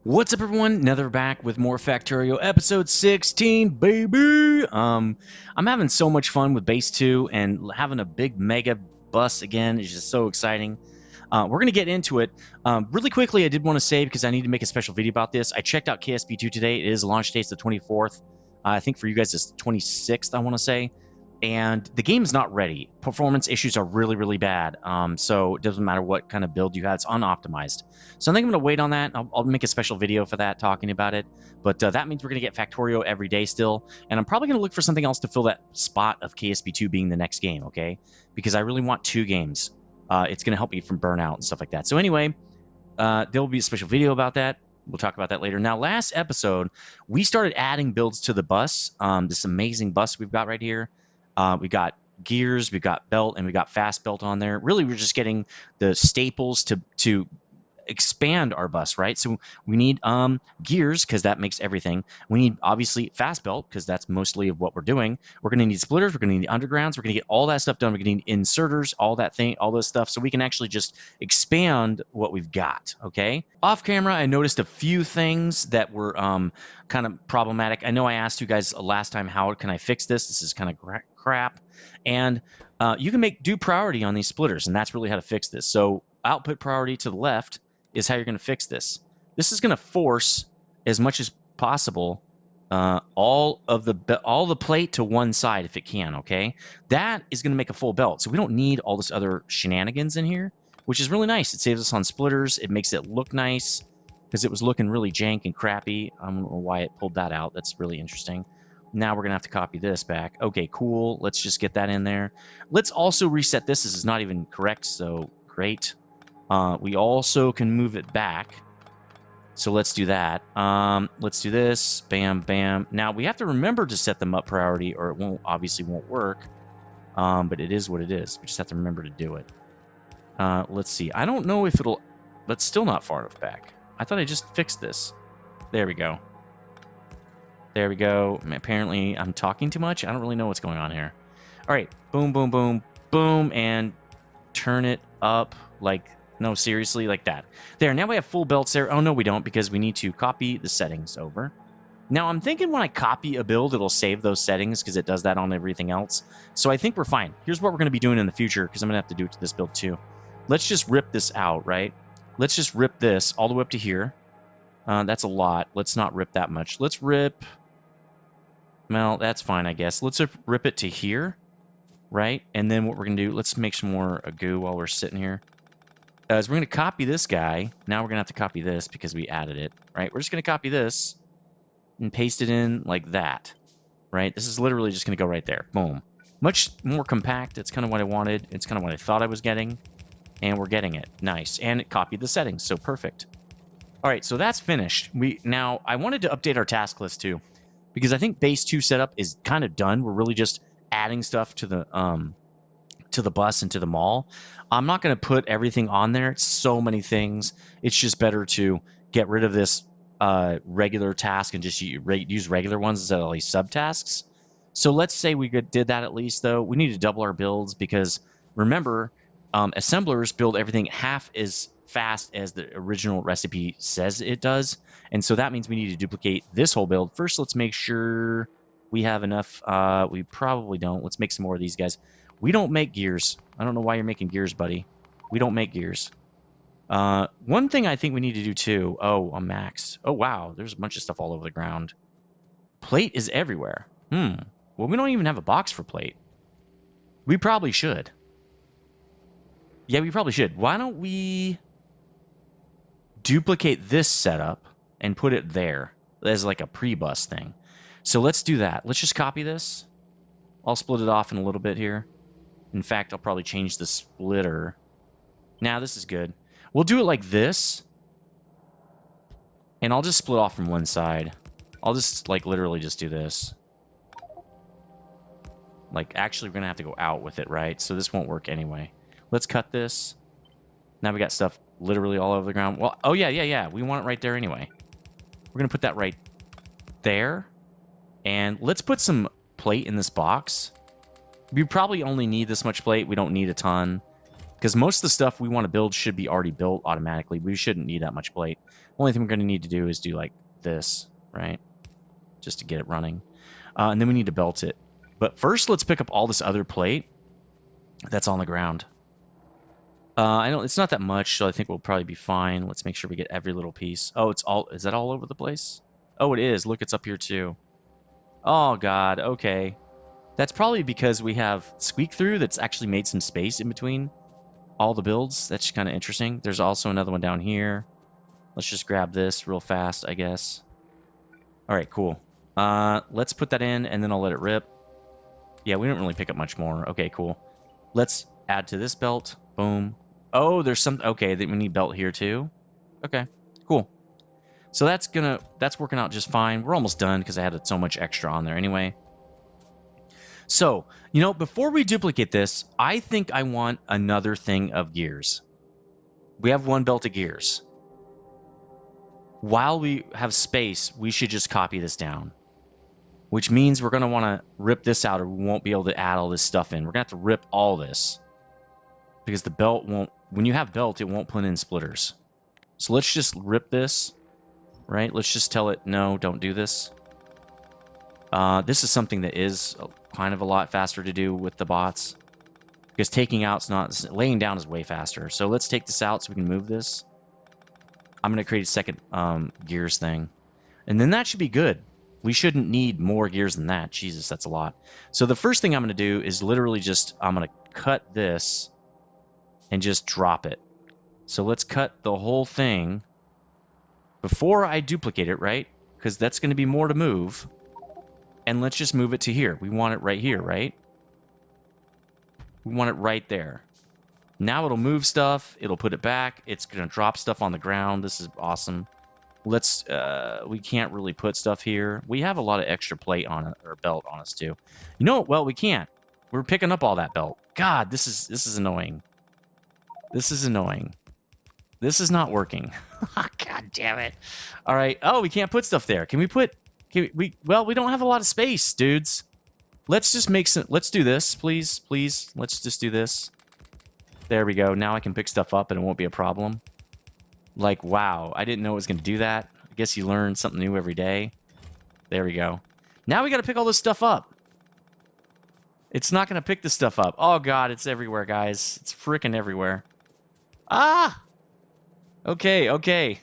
What's up, everyone? Nether back with more Factorio episode 16, baby. I'm having so much fun with base 2 and having a big mega bus again is just so exciting. We're gonna get into it really quickly. I did want to say, because I need to make a special video about this, I checked out KSP2 today. It is launch date's the 24th. I think for you guys it's the 26th, I want to say. And the game is not ready. Performance issues are really bad. So it doesn't matter what kind of build you have, it's unoptimized. So I think I'm going to wait on that. I'll make a special video for that, talking about it. But that means we're going to get Factorio every day still. And I'm probably going to look for something else to fill that spot of KSP2 being the next game, okay? Because I really want 2 games. It's going to help me from burnout and stuff like that. So anyway, there will be a special video about that. We'll talk about that later. Now, last episode, we started adding builds to the bus. This amazing bus we've got right here. We got gears, we got belt, and we got fast belt on there. Really, we're just getting the staples to expand our bus, right? So we need gears, because that makes everything. We need, obviously, fast belt, because that's mostly of what we're doing. We're going to need splitters, we're going to need undergrounds, we're going to get all that stuff done. We're going to need inserters, all those stuff, so we can actually just expand what we've got, okay? Off camera, I noticed a few things that were kind of problematic. I know I asked you guys last time, how can I fix this? This is kind of crap. And you can do priority on these splitters, and that's really how to fix this. So output priority to the left is how you're going to fix this. This is going to force as much as possible all the plate to one side if it can, okay? That is going to make a full belt, so we don't need all this other shenanigans in here, which is really nice. It saves us on splitters. It makes it look nice, because it was looking really jank and crappy. I don't know why it pulled that out. That's really interesting. Now we're going to have to copy this back. Okay, cool. Let's just get that in there. Let's also reset this. This is not even correct, so great. We also can move it back. So let's do that. Let's do this. Bam, bam. Now we have to remember to set them up priority, or it obviously won't work. But it is what it is. We just have to remember to do it. Let's see. I don't know if it'll... But still not far enough back. I thought I just fixed this. There we go. There we go. Apparently, I'm talking too much. I don't really know what's going on here. All right. Boom, boom, boom, boom. And turn it up like... No, seriously, like that. There, now we have full belts there. Oh, no, we don't, because we need to copy the settings over. Now, I'm thinking when I copy a build, it'll save those settings, because it does that on everything else. So I think we're fine. Here's what we're going to be doing in the future, because I'm going to have to do it to this build too. Let's just rip this out, right? Let's just rip this all the way up to here. That's a lot. Let's not rip that much. Let's rip... Well, that's fine, I guess. Let's rip it to here, right? And then what we're going to do, let's make some more goo while we're sitting here. Is we're going to copy this guy. Now we're going to have to copy this because we added it, right? We're just going to copy this and paste it in like that, right? This is literally just going to go right there. Boom. Much more compact. It's kind of what I wanted. It's kind of what I thought I was getting. And we're getting it. Nice. And it copied the settings, so perfect. All right, so that's finished. Now, I wanted to update our task list too, because I think base 2 setup is kind of done. We're really just adding stuff to the bus and to the mall. I'm not going to put everything on there. It's so many things. It's just better to get rid of this regular task and just use regular ones instead of all these subtasks. So let's say we did that at least, though. We need to double our builds, because remember, assemblers build everything half as fast as the original recipe says it does. And so that means we need to duplicate this whole build. First, let's make sure we have enough. We probably don't. Let's make some more of these guys. We don't make gears. I don't know why you're making gears, buddy. We don't make gears. One thing I think we need to do too. Oh, a max. Oh, wow. There's a bunch of stuff all over the ground. Plate is everywhere. Well, we don't even have a box for plate. We probably should. Yeah, we probably should. Why don't we duplicate this setup and put it there as like a pre-bus thing? So let's do that. Let's just copy this. I'll split it off in a little bit here. In fact, I'll probably change the splitter. Now, this is good. We'll do it like this. And I'll just split off from one side. I'll just, like, literally just do this. Like, actually, we're going to have to go out with it, right? So this won't work anyway. Let's cut this. Now we got stuff literally all over the ground. Well, oh, yeah. We want it right there anyway. We're going to put that right there. And let's put some plate in this box. We probably only need this much plate. We don't need a ton, Because most of the stuff we want to build should be already built automatically. We shouldn't need that much plate. Only thing we're going to need to do is do like this, right? Just to get it running. And then we need to belt it. But first, let's pick up all this other plate that's on the ground. It's not that much, so I think we'll probably be fine. Let's make sure we get every little piece. Oh, is that all over the place? Oh, it is. Look, it's up here too. Oh, God. Okay. That's probably because we have squeak through that's actually made some space in between all the builds. That's kind of interesting. There's also another one down here. Let's just grab this real fast, I guess. All right, cool. Let's put that in, and then I'll let it rip. Yeah, we don't really pick up much more. Okay, cool. Let's add to this belt. Boom. Oh, there's some... Okay, we need belt here too. Okay, cool. So that's working out just fine. We're almost done because I had so much extra on there anyway. So, before we duplicate this, I think I want another thing of gears. We have one belt of gears. While we have space, we should just copy this down. Which means we're going to want to rip this out or we won't be able to add all this stuff in. We're going to have to rip all this. Because the belt won't... When you have belt, it won't put in splitters. So let's just rip this. Right? Let's just tell it, no, don't do this. This is something that is kind of a lot faster to do with the bots. Because taking out's not... Laying down is way faster. So let's take this out so we can move this. I'm going to create a second gears thing. And then that should be good. We shouldn't need more gears than that. Jesus, that's a lot. So the first thing I'm going to do is literally just... I'm going to cut this and just drop it. So let's cut the whole thing before I duplicate it, right? Because that's going to be more to move. And let's just move it to here. We want it right here, right? We want it right there. Now it'll move stuff. It'll put it back. It's going to drop stuff on the ground. This is awesome. Let's, we can't really put stuff here. We have a lot of extra plate on it, or belt on us too. You know what? Well, we can't. We're picking up all that belt. God, this is annoying. This is annoying. This is not working. God damn it. All right. Oh, we can't put stuff there. Can we put... Well, we don't have a lot of space, dudes. Let's just make some... Let's do this, please. Please. Let's just do this. There we go. Now I can pick stuff up and it won't be a problem. Like, wow. I didn't know it was going to do that. I guess you learn something new every day. There we go. Now we got to pick all this stuff up. It's not going to pick this stuff up. Oh, God. It's everywhere, guys. It's freaking everywhere. Ah! Okay, okay.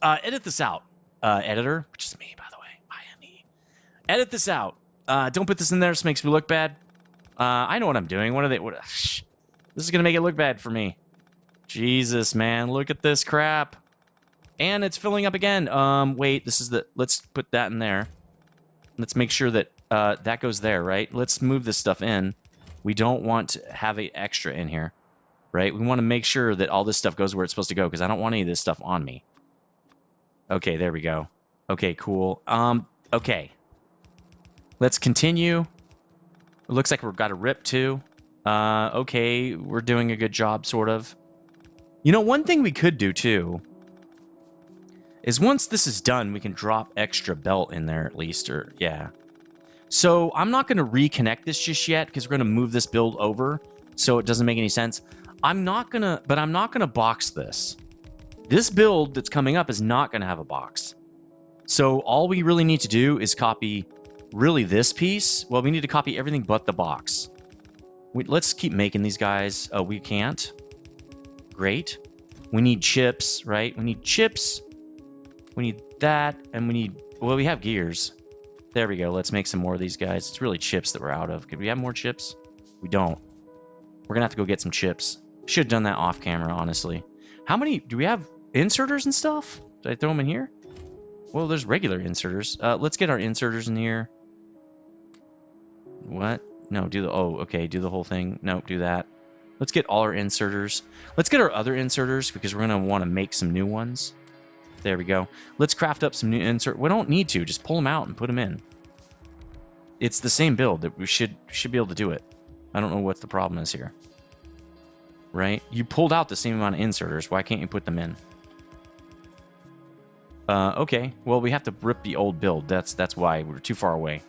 Edit this out. Editor, which is me, by the way. I-N-E. Edit this out. Don't put this in there. This makes me look bad. I know what I'm doing. What are they... This is going to make it look bad for me. Jesus, man. Look at this crap. And it's filling up again. Wait, this is the... Let's put that in there. Let's make sure that that goes there, right? Let's move this stuff in. We don't want to have an extra in here, right? We want to make sure that all this stuff goes where it's supposed to go because I don't want any of this stuff on me. Okay, there we go. Okay, cool. Okay. Let's continue. It looks like we've got a rip too. Okay, we're doing a good job, sort of. You know, one thing we could do too is once this is done, we can drop extra belt in there at least, or yeah. So I'm not going to reconnect this just yet because we're going to move this build over, so it doesn't make any sense. I'm not going to box this. This build that's coming up is not going to have a box. So all we really need to do is copy really this piece. Well, we need to copy everything but the box. Let's keep making these guys. Oh, we can't. Great. We need chips, right? We need chips. We need that. And we need... Well, we have gears. There we go. Let's make some more of these guys. It's really chips that we're out of. Could we have more chips? We don't. We're going to have to go get some chips. Should have done that off camera, honestly. How many... Do we have inserters and stuff? Did I throw them in here? Well, there's regular inserters. Let's get our inserters in here. What? No, do the... Oh, okay. Do the whole thing. No, do that. Let's get all our inserters. Let's get our other inserters because we're going to want to make some new ones. There we go. Let's craft up some new insert. We don't need to. Just pull them out and put them in. It's the same build that we should be able to do it. I don't know what the problem is here. Right? You pulled out the same amount of inserters. Why can't you put them in? Okay. Well, we have to rip the old build. That's why we're too far away.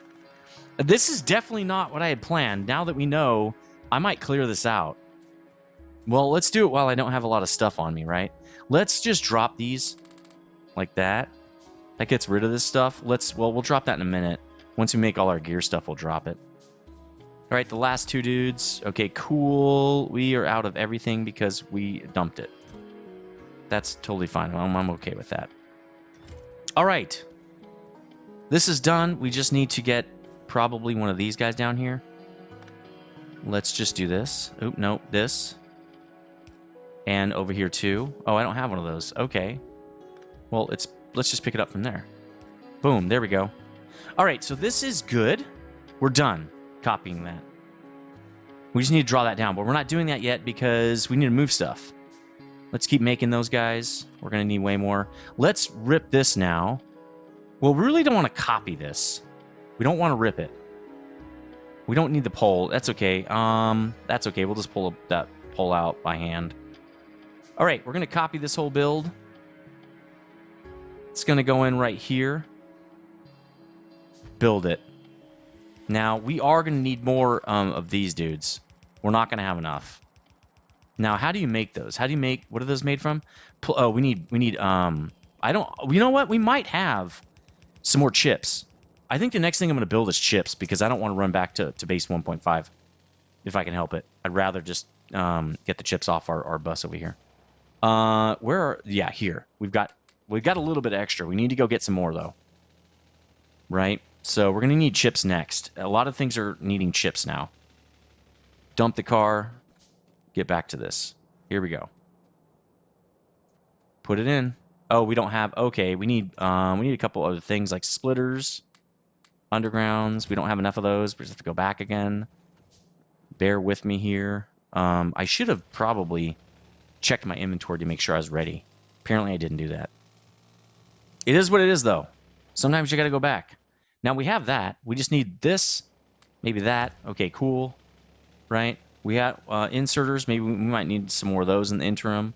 This is definitely not what I had planned. Now that we know, I might clear this out. Well, let's do it while I don't have a lot of stuff on me, right? Let's just drop these like that. That gets rid of this stuff. Well, we'll drop that in a minute. Once we make all our gear stuff, we'll drop it. All right, the last two dudes. Okay, cool. We are out of everything because we dumped it. That's totally fine. I'm okay with that. All right. This is done. We just need to get probably one of these guys down here. Let's just do this. Oop, no, this. And over here too. Oh, I don't have one of those. Okay. Well, let's just pick it up from there. Boom, there we go. All right, so this is good. We're done copying that. We just need to draw that down, but we're not doing that yet because we need to move stuff. Let's keep making those guys. We're going to need way more. Let's rip this now. Well, we really don't want to copy this. We don't want to rip it. We don't need the pole. That's okay. That's okay. We'll just pull that pole out by hand. All right, we're going to copy this whole build. It's going to go in right here. Build it. Now, we are going to need more of these dudes. We're not going to have enough. Now, how do you make those? How do you make... What are those made from? Oh, we need... I don't... You know what? We might have some more chips. I think the next thing I'm going to build is chips because I don't want to run back to base 1.5 if I can help it. I'd rather just get the chips off our bus over here. Yeah, here. We've got a little bit extra. We need to go get some more, though. Right? So we're going to need chips next. A lot of things are needing chips now. Dump the car. Get back to this. Here we go. Put it in. Oh, we don't have... Okay, we need a couple other things like splitters, undergrounds. We don't have enough of those. We just have to go back again. Bear with me here. I should have probably checked my inventory to make sure I was ready. Apparently, I didn't do that. It is what it is, though. Sometimes you got to go back. Now, we have that. We just need this. Maybe that. Okay, cool. Right? We have inserters. Maybe we might need some more of those in the interim.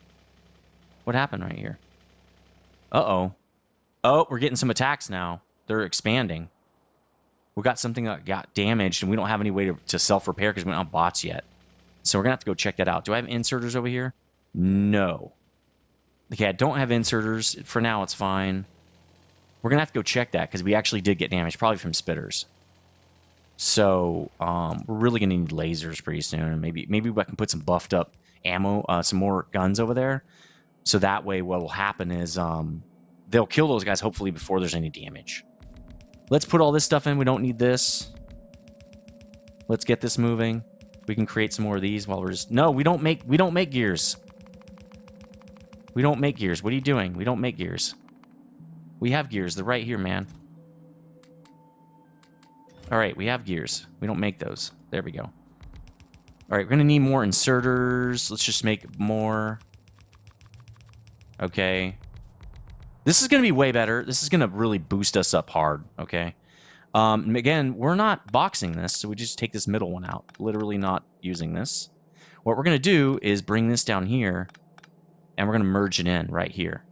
What happened right here? Uh-oh. Oh, we're getting some attacks now. They're expanding. We got something that got damaged, and we don't have any way to self-repair because we don't have bots yet. So we're going to have to go check that out. Do I have inserters over here? No. Okay, I don't have inserters. For now, it's fine. We're going to have to go check that because we actually did get damaged, probably from spitters. So we're really going to need lasers pretty soon. And maybe I can put some buffed up ammo, some more guns over there. So that way what will happen is they'll kill those guys hopefully before there's any damage. Let's put all this stuff in. We don't need this. Let's get this moving. We can create some more of these while we're just... No, we don't make gears. We don't make gears. What are you doing? We don't make gears. We have gears. They're right here, man. All right, we have gears. We don't make those. There we go. All right, we're going to need more inserters. Let's just make more. Okay. This is going to be way better. This is going to really boost us up hard, okay? Again, we're not boxing this, so we just take this middle one out. Literally not using this. What we're going to do is bring this down here, and we're going to merge it in right here.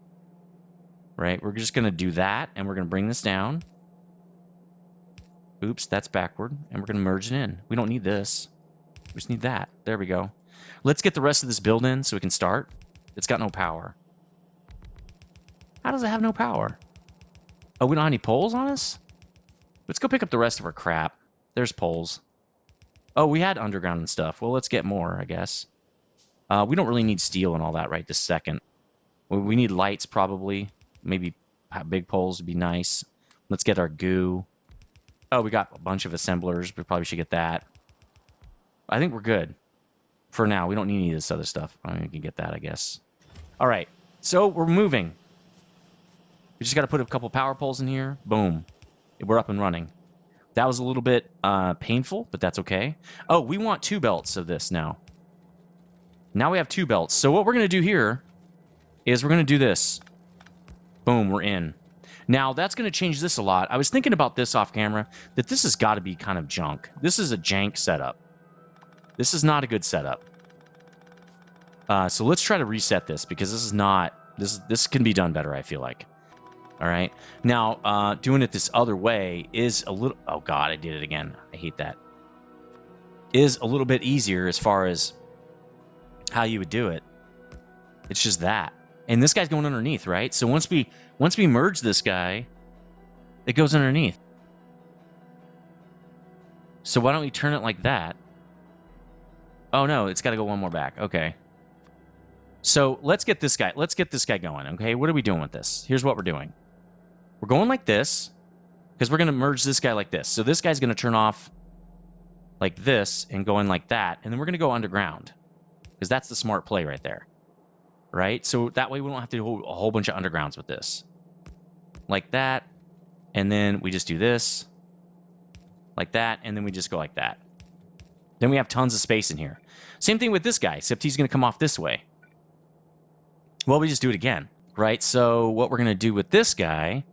Right? We're just going to do that, and we're going to bring this down. Oops, that's backward. And we're going to merge it in. We don't need this. We just need that. There we go. Let's get the rest of this build in so we can start. It's got no power. How does it have no power? Oh, we don't have any poles on us? Let's go pick up the rest of our crap. There's poles. Oh, we had underground and stuff. Well, let's get more, I guess. We don't really need steel and all that right this second. We need lights, probably. Maybe big poles would be nice. Let's get our goo. Oh, we got a bunch of assemblers. We probably should get that. I think we're good. For now, we don't need any of this other stuff. I mean, we can get that, I guess. All right. So, we're moving. We just got to put a couple power poles in here. Boom. We're up and running. That was a little bit painful, but that's okay. Oh, we want 2 belts of this now. Now we have 2 belts. So what we're going to do here is we're going to do this. Boom, we're in. Now, that's going to change this a lot. I was thinking about this off camera, that this has got to be kind of junk. This is a jank setup. This is not a good setup. So let's try to reset this, because this is not... This can be done better, I feel like. All right. Now, doing it this other way is a little... Oh, God, I did it again. I hate that. Is a little bit easier as far as how you would do it. It's just that. And this guy's going underneath, right? So once we merge this guy, it goes underneath. So why don't we turn it like that? Oh no, it's got to go one more back. Okay. So let's get this guy going, okay? What are we doing with this? Here's what we're doing. We're going like this, because we're going to merge this guy like this. So this guy's going to turn off like this and go in like that, and then we're going to go underground, because that's the smart play right there, right? So that way we don't have to do a whole bunch of undergrounds with this. Like that, and then we just do this, like that, and then we just go like that. Then we have tons of space in here. Same thing with this guy, except he's going to come off this way. Well, we just do it again, right? So what we're going to do with this guy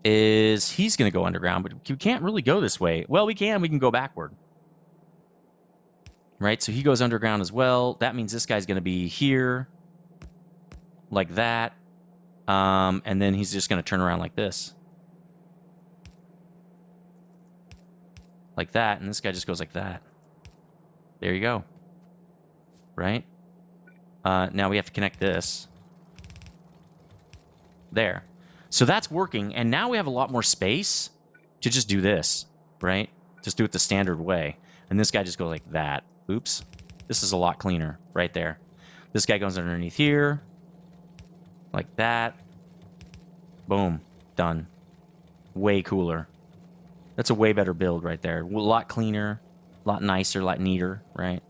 is he's going to go underground, but we can't really go this way. Well, we can go backward. Right? So he goes underground as well. That means this guy's going to be here, like that. And then he's just going to turn around like this. Like that, and this guy just goes like that. There you go. Right? Now we have to connect this. There. So that's working, and now we have a lot more space to just do this, right? Just do it the standard way. And this guy just goes like that. Oops. This is a lot cleaner right there. This guy goes underneath here. Like that. Boom. Done. Way cooler. That's a way better build right there. A lot cleaner, a lot nicer, a lot neater, right?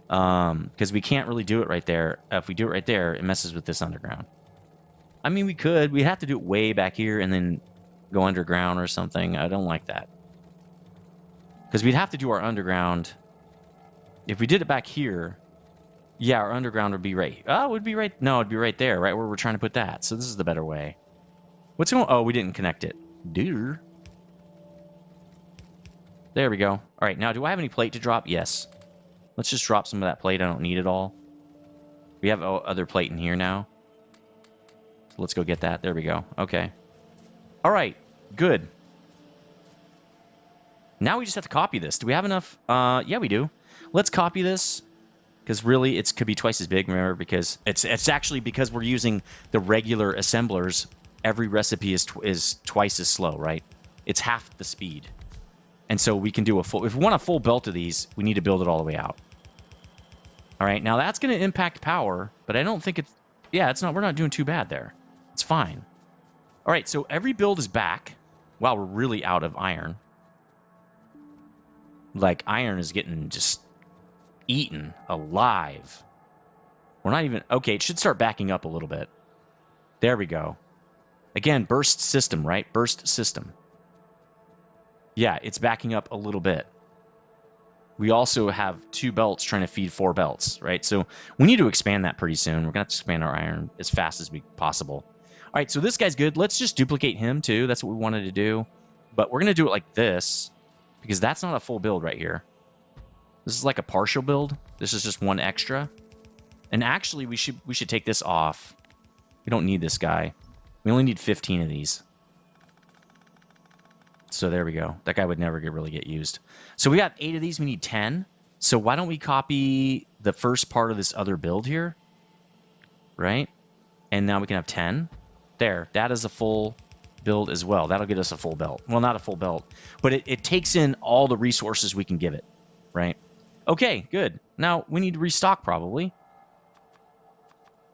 Because we can't really do it right there. If we do it right there, it messes with this underground. I mean, we could. We'd have to do it way back here and then go underground or something. I don't like that. Because we'd have to do our underground. If we did it back here, yeah, our underground would be right. Oh, it would be right. No, it'd be right there, right where we're trying to put that. So this is the better way. What's going on? Oh, we didn't connect it. Dear. There we go. All right, now do I have any plate to drop? Yes. Let's just drop some of that plate. I don't need it all. We have other plate in here now. So let's go get that. There we go. Okay. All right. Good. Now we just have to copy this. Do we have enough? Yeah, we do. Let's copy this. Because really, it could be twice as big, remember? Because it's actually because we're using the regular assemblers, every recipe is twice as slow, right? It's half the speed. And so we can do a full... If we want a full belt of these, we need to build it all the way out. All right, now that's going to impact power, but I don't think it's... Yeah, it's not. We're not doing too bad there. It's fine. All right, so every build is back. Wow, we're really out of iron. Like, iron is getting just eaten alive. We're not even... Okay, it should start backing up a little bit. There we go. Again, burst system, right? Burst system. Yeah, it's backing up a little bit. We also have 2 belts trying to feed 4 belts, right? So we need to expand that pretty soon. We're going to have to expand our iron as fast as possible. All right, so this guy's good. Let's just duplicate him, too. That's what we wanted to do. But we're going to do it like this, because that's not a full build right here. This is like a partial build. This is just 1 extra. And actually, we should take this off. We don't need this guy. We only need 15 of these. So there we go. That guy would never really get used. So we got 8 of these. We need 10. So why don't we copy the first part of this other build here? Right? And now we can have 10. There. That is a full build as well. That'll get us a full belt. Well, not a full belt. But it takes in all the resources we can give it. Right? Okay, good. Now we need to restock probably.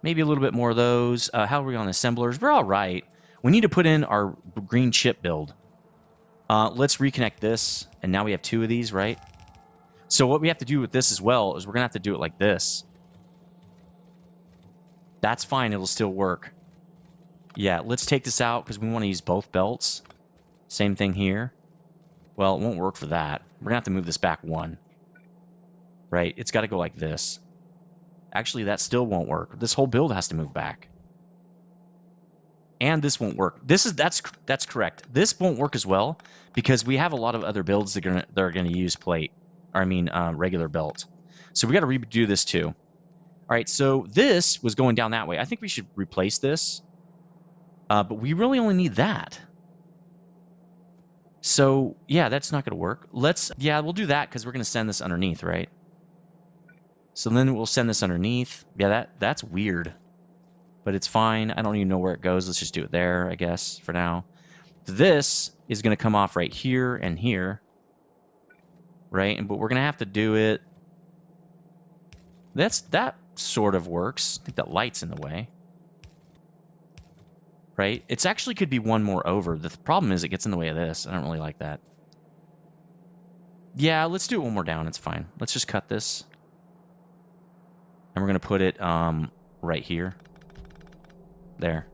Maybe a little bit more of those. How are we on assemblers? We're all right. We need to put in our green chip build. Let's reconnect this, and now we have 2 of these, right? So what we have to do with this as well is we're going to have to do it like this. That's fine. It'll still work. Yeah, let's take this out because we want to use both belts. Same thing here. Well, it won't work for that. We're going to have to move this back 1. Right? It's got to go like this. Actually, that still won't work. This whole build has to move back. And this won't work. That's correct. This won't work as well because we have a lot of other builds that are gonna use plate. Or I mean, regular belt. So we got to redo this too. All right. So this was going down that way. I think we should replace this. But we really only need that. So yeah, that's not gonna work. Yeah, we'll do that because we're gonna send this underneath, right? So then we'll send this underneath. Yeah, that's weird. But it's fine. I don't even know where it goes. Let's just do it there, I guess, for now. This is going to come off right here and here. Right? But we're going to have to do it. That sort of works. I think that light's in the way. Right? It's actually could be one more over. The problem is it gets in the way of this. I don't really like that. Yeah, let's do it one more down. It's fine. Let's just cut this. And we're going to put it right here. There.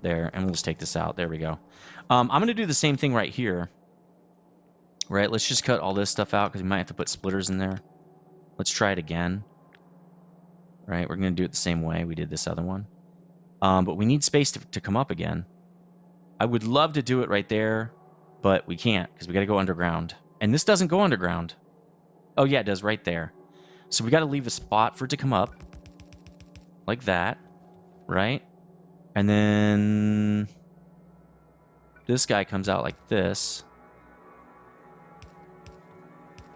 There. And we'll just take this out. There we go. I'm going to do the same thing right here. Right? Let's just cut all this stuff out because we might have to put splitters in there. Let's try it again. Right? We're going to do it the same way we did this other one. But we need space to come up again. I would love to do it right there, but we can't because we got to go underground. And this doesn't go underground. Oh, yeah, it does right there. So we got to leave a spot for it to come up. Like that. Right? And then this guy comes out like this.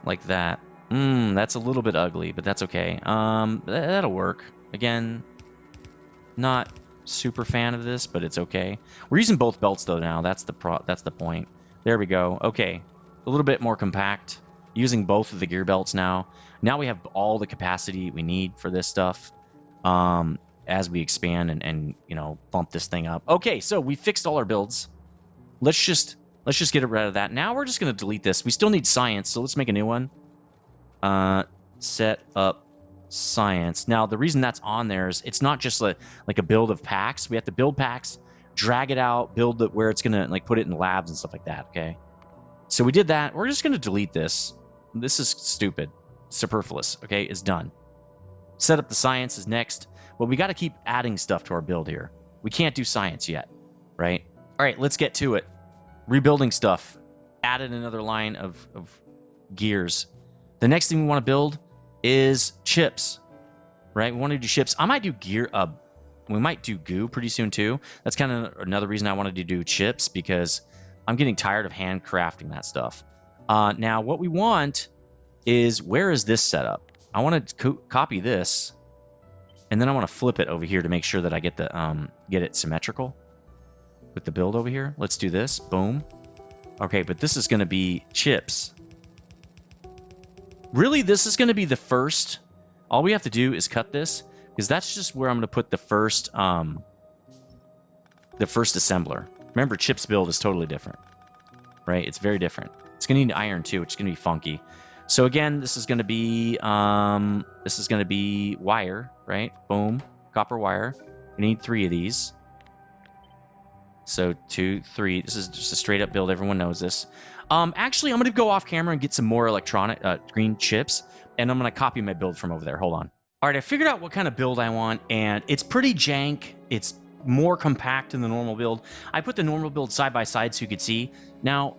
Like that. That's a little bit ugly, but that's okay. That'll work. Again, not super fan of this, but it's okay. We're using both belts though now. That's the point. There we go. Okay. A little bit more compact. Using both of the gear belts now. Now we have all the capacity we need for this stuff. As we expand and you know, bump this thing up. Okay, so we fixed all our builds. Let's just get rid of that. Now we're just going to delete this. We still need science, so let's make a new one. Set up science. Now, the reason that's on there is it's not just like a build of packs. We have to build packs, drag it out, build it where it's going to like put it in labs and stuff like that, okay? So we did that. We're just going to delete this. This is stupid. Superfluous, okay? It's done. Set up the science is next. Well, we got to keep adding stuff to our build here. We can't do science yet, right? All right, let's get to it. Rebuilding stuff. Added another line of gears. The next thing we want to build is chips, right? We want to do chips. I might do we might do goo pretty soon too. That's kind of another reason I wanted to do chips because I'm getting tired of handcrafting that stuff. Now, what we want is, where is this set up? I want to copy this, and then I want to flip it over here to make sure that I get the get it symmetrical with the build over here. Let's do this. Boom. Okay, but this is going to be chips. Really, this is going to be the first. All we have to do is cut this, because that's just where I'm going to put the first assembler. Remember, chips build is totally different, right? It's very different. It's going to need iron too, which is going to be funky. So again, this is going to be wire, right? Boom, copper wire. We need 3 of these. So 2, 3. This is just a straight up build. Everyone knows this. Actually, I'm going to go off camera and get some more electronic green chips, and I'm going to copy my build from over there. Hold on. All right, I figured out what kind of build I want, and it's pretty jank. It's more compact than the normal build. I put the normal build side by side so you could see. Now,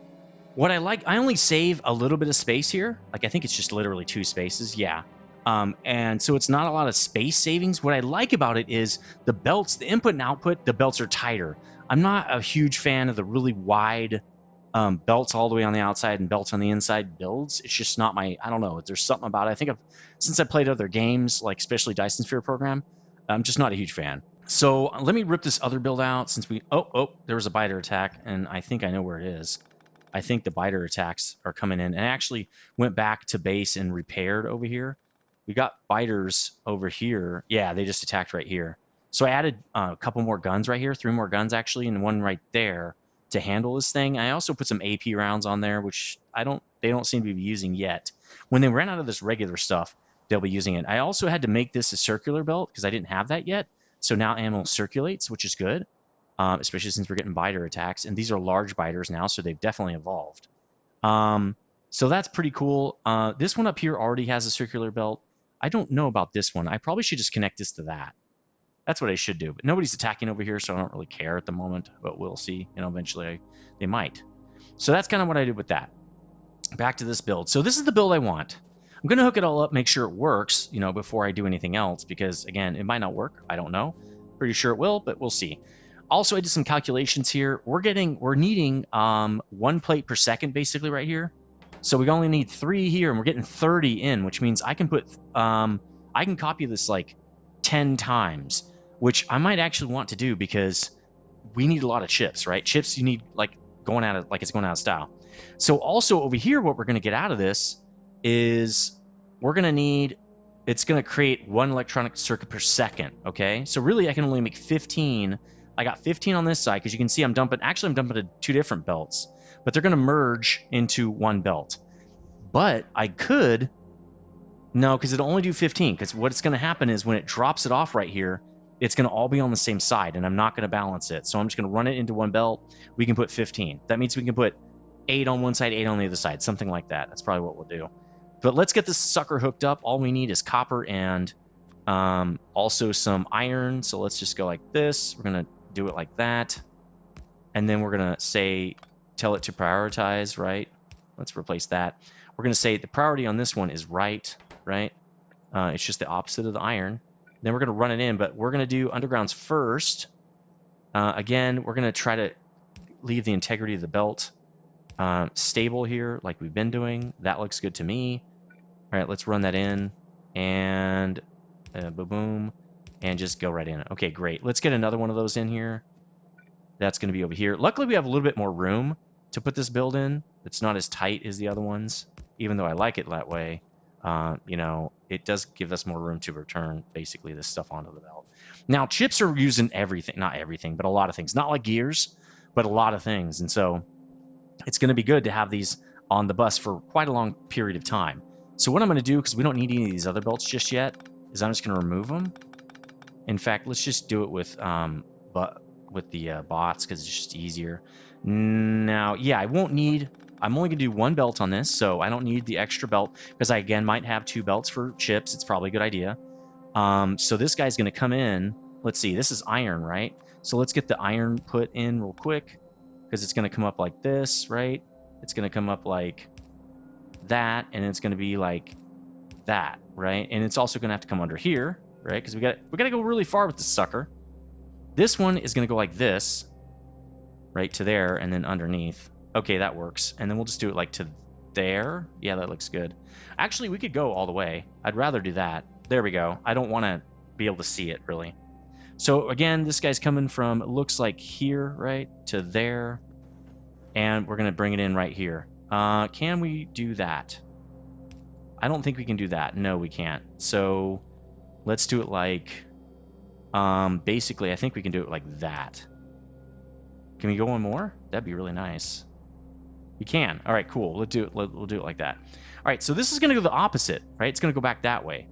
what I like, I only save a little bit of space here. Like, I think it's just literally 2 spaces. Yeah. And so it's not a lot of space savings. What I like about it is the belts, the input and output, the belts are tighter. I'm not a huge fan of the really wide belts all the way on the outside and belts on the inside builds. It's just not my, I don't know. There's something about it. I think since I played other games, like especially Dyson Sphere program, I'm just not a huge fan. So let me rip this other build out since there was a biter attack, and I think I know where it is. I think the biter attacks are coming in, and I actually went back to base and repaired over here. We got biters over here. Yeah, they just attacked right here. So I added a couple more guns right here, 3 more guns actually, and one right there to handle this thing. I also put some AP rounds on there, which they don't seem to be using yet. When they ran out of this regular stuff, they'll be using it. I also had to make this a circular belt because I didn't have that yet. So now ammo circulates, which is good, especially since we're getting biter attacks. And these are large biters now, so they've definitely evolved. So that's pretty cool. This one up here already has a circular belt. I don't know about this one. I probably should just connect this to that. That's what I should do. But nobody's attacking over here, so I don't really care at the moment. But we'll see. You know, eventually they might. So that's kind of what I did with that. Back to this build. So this is the build I want. I'm going to hook it all up, make sure it works, you know, before I do anything else. Because, again, it might not work. I don't know. Pretty sure it will, but we'll see. Also, I did some calculations here. We're needing 1 plate per second, basically, right here. So we only need 3 here, and we're getting 30 in, which means I can put, I can copy this like 10 times, which I might actually want to do because we need a lot of chips, right? Chips you need like going out of, like it's going out of style. So also over here, what we're going to get out of this is we're going to need, it's going to create 1 electronic circuit per second, okay? So really I can only make 15. I got 15 on this side because you can see I'm dumping to 2 different belts, but they're going to merge into 1 belt. But I could, no, because it'll only do 15, because what's going to happen is when it drops it off right here, it's going to all be on the same side, and I'm not going to balance it. So I'm just going to run it into 1 belt. We can put 15. That means we can put 8 on one side, 8 on the other side, something like that. That's probably what we'll do. But let's get this sucker hooked up. All we need is copper and also some iron. So let's just go like this. We're going to do it like that. And then we're going to say, tell it to prioritize, right? Let's replace that. We're going to say the priority on this one is right? It's just the opposite of the iron. Then we're going to run it in, but we're going to do undergrounds first. Again, we're going to try to leave the integrity of the belt stable here like we've been doing. That looks good to me. All right, let's run that in and boom, and just go right in. Okay, great. Let's get another one of those in here. That's going to be over here. Luckily, we have a little bit more room to put this build in. It's not as tight as the other ones, even though I like it that way. You know, it does give us more room to return basically this stuff onto the belt. Now, chips are using everything, not everything, but a lot of things. Not like gears, but a lot of things. And so it's going to be good to have these on the bus for quite a long period of time. So what I'm going to do, because we don't need any of these other belts just yet, is I'm just going to remove them. In fact, let's just do it with the bots because it's just easier. Now, yeah, I won't need... I'm only going to do 1 belt on this, so I don't need the extra belt because I, again, might have 2 belts for chips. It's probably a good idea. So this guy's going to come in. Let's see. This is iron, right? So let's get the iron put in real quick because it's going to come up like this, right? It's going to come up like that, and it's going to be like that, right? And it's also going to have to come under here, right? Because we got to go really far with this sucker. This one is going to go like this, right to there, and then underneath. Okay, that works. And then we'll just do it like to there. Yeah, that looks good. Actually, we could go all the way. I'd rather do that. There we go. I don't want to be able to see it, really. So, again, this guy's coming from, it looks like here, right, to there. And we're going to bring it in right here. Can we do that? I don't think we can do that. No, we can't. So, let's do it like... basically, I think we can do it like that. Can we go one more? That'd be really nice. We can. All right, cool. We'll do it like that. All right, so this is going to go the opposite, right? It's going to go back that way,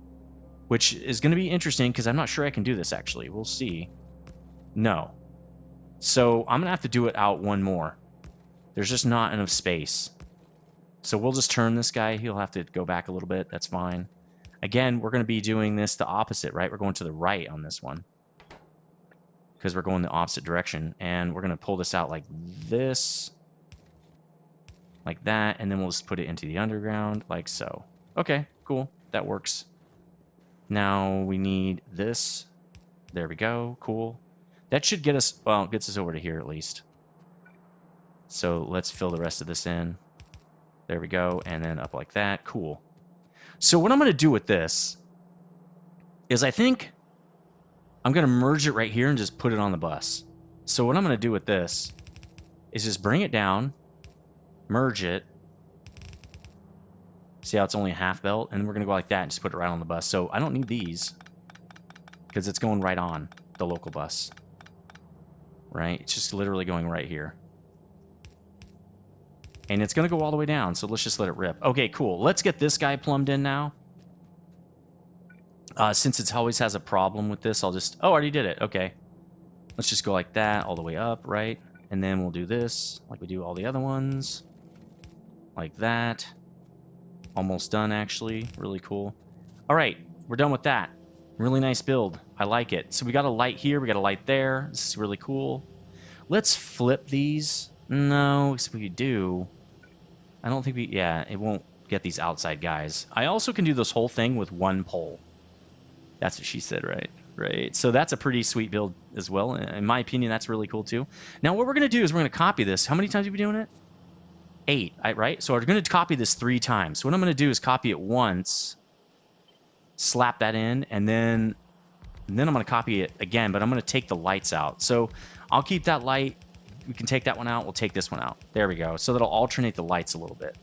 which is going to be interesting because I'm not sure I can do this, actually. We'll see. No. So I'm going to have to do it out 1 more. There's just not enough space. So we'll just turn this guy. He'll have to go back a little bit. That's fine. Again, we're going to be doing this the opposite, right? We're going to the right on this one because we're going the opposite direction. And we're going to pull this out like this, like that, and then we'll just put it into the underground like so. Okay, cool. That works. Now we need this. There we go. Cool. That should get us, well, it gets us over to here at least. So let's fill the rest of this in. There we go. And then up like that. Cool. So what I'm going to do with this is I think I'm going to merge it right here and just put it on the bus. So what I'm going to do with this is just bring it down, merge it. See how it's only a half belt? And we're going to go like that and just put it right on the bus. So I don't need these because it's going right on the local bus. Right? It's just literally going right here. And it's going to go all the way down, so let's just let it rip. Okay, cool. Let's get this guy plumbed in now. Since it always has a problem with this, I'll just... Oh, I already did it. Okay. Let's just go like that all the way up, right? And then we'll do this like we do all the other ones. Like that. Almost done, actually. Really cool. All right, we're done with that. Really nice build. I like it. So we got a light here. We got a light there. This is really cool. Let's flip these. No, if we do... I don't think we... Yeah, it won't get these outside guys. I also can do this whole thing with 1 pole. That's what she said, right? Right. So that's a pretty sweet build as well. In my opinion, that's really cool too. Now, what we're going to do is we're going to copy this. How many times have we been doing it? 8, right? So we're going to copy this 3 times. So what I'm going to do is copy it once, slap that in, and then I'm going to copy it again, but I'm going to take the lights out. So I'll keep that light. We can take that one out. We'll take this one out. There we go. So that'll alternate the lights a little bit.